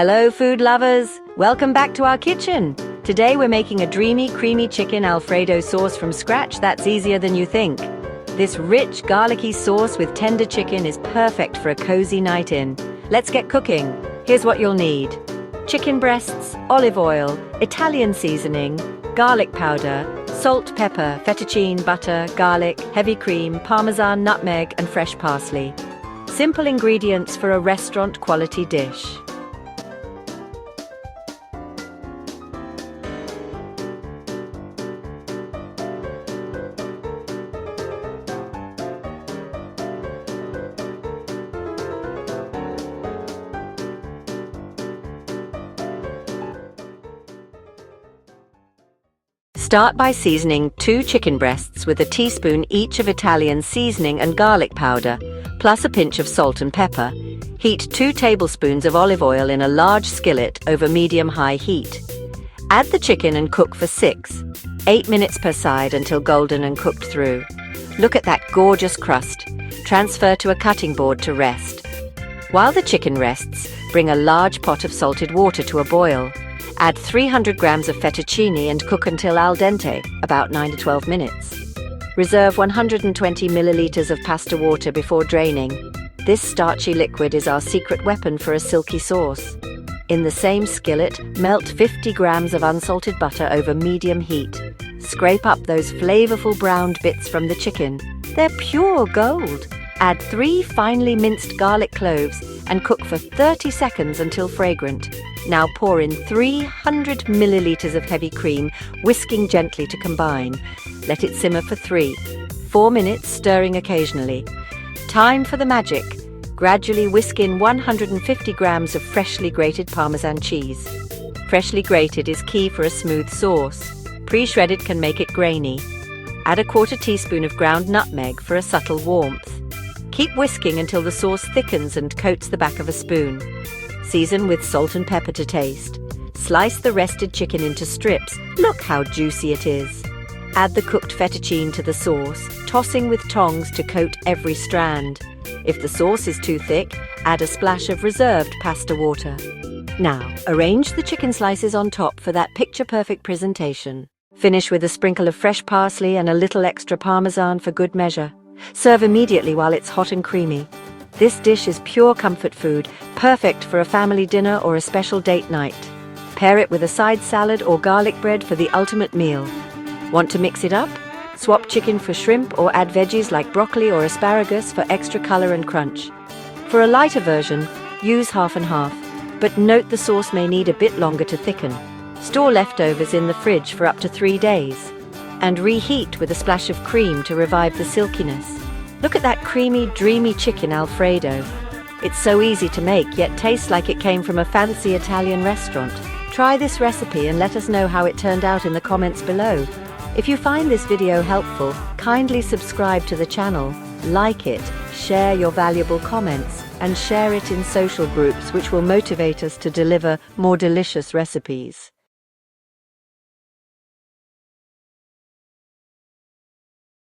Hello, food lovers! Welcome back to our kitchen. Today we're making a dreamy, creamy chicken Alfredo sauce from scratch that's easier than you think. This rich, garlicky sauce with tender chicken is perfect for a cozy night in. Let's get cooking. Here's what you'll need. Chicken breasts, olive oil, Italian seasoning, garlic powder, salt, pepper, fettuccine, butter, garlic, heavy cream, Parmesan, nutmeg, and fresh parsley. Simple ingredients for a restaurant-quality dish. Start by seasoning 2 chicken breasts with a teaspoon each of Italian seasoning and garlic powder, plus a pinch of salt and pepper. Heat 2 tablespoons of olive oil in a large skillet over medium-high heat. Add the chicken and cook for 8 minutes per side until golden and cooked through. Look at that gorgeous crust. Transfer to a cutting board to rest. While the chicken rests, bring a large pot of salted water to a boil. Add 300 grams of fettuccine and cook until al dente, about 9 to 12 minutes. Reserve 120 milliliters of pasta water before draining. This starchy liquid is our secret weapon for a silky sauce. In the same skillet, melt 50 grams of unsalted butter over medium heat. Scrape up those flavorful browned bits from the chicken. They're pure gold. Add 3 finely minced garlic cloves and cook for 30 seconds until fragrant. Now pour in 300 milliliters of heavy cream, whisking gently to combine. Let it simmer for 4 minutes, stirring occasionally. Time for the magic. Gradually whisk in 150 grams of freshly grated Parmesan cheese. Freshly grated is key for a smooth sauce. Pre-shredded can make it grainy. Add a 1/4 teaspoon of ground nutmeg for a subtle warmth. Keep whisking until the sauce thickens and coats the back of a spoon. Season with salt and pepper to taste. Slice the rested chicken into strips. Look how juicy it is. Add the cooked fettuccine to the sauce, tossing with tongs to coat every strand. If the sauce is too thick, add a splash of reserved pasta water. Now, arrange the chicken slices on top for that picture-perfect presentation. Finish with a sprinkle of fresh parsley and a little extra Parmesan for good measure. Serve immediately while it's hot and creamy. This dish is pure comfort food, perfect for a family dinner or a special date night. Pair it with a side salad or garlic bread for the ultimate meal. Want to mix it up? Swap chicken for shrimp or add veggies like broccoli or asparagus for extra color and crunch. For a lighter version, use half and half, but note the sauce may need a bit longer to thicken. Store leftovers in the fridge for up to 3 days. And reheat with a splash of cream to revive the silkiness. Look at that creamy, dreamy chicken Alfredo. It's so easy to make, yet tastes like it came from a fancy Italian restaurant. Try this recipe and let us know how it turned out in the comments below. If you find this video helpful, kindly subscribe to the channel, like it, share your valuable comments, and share it in social groups which will motivate us to deliver more delicious recipes.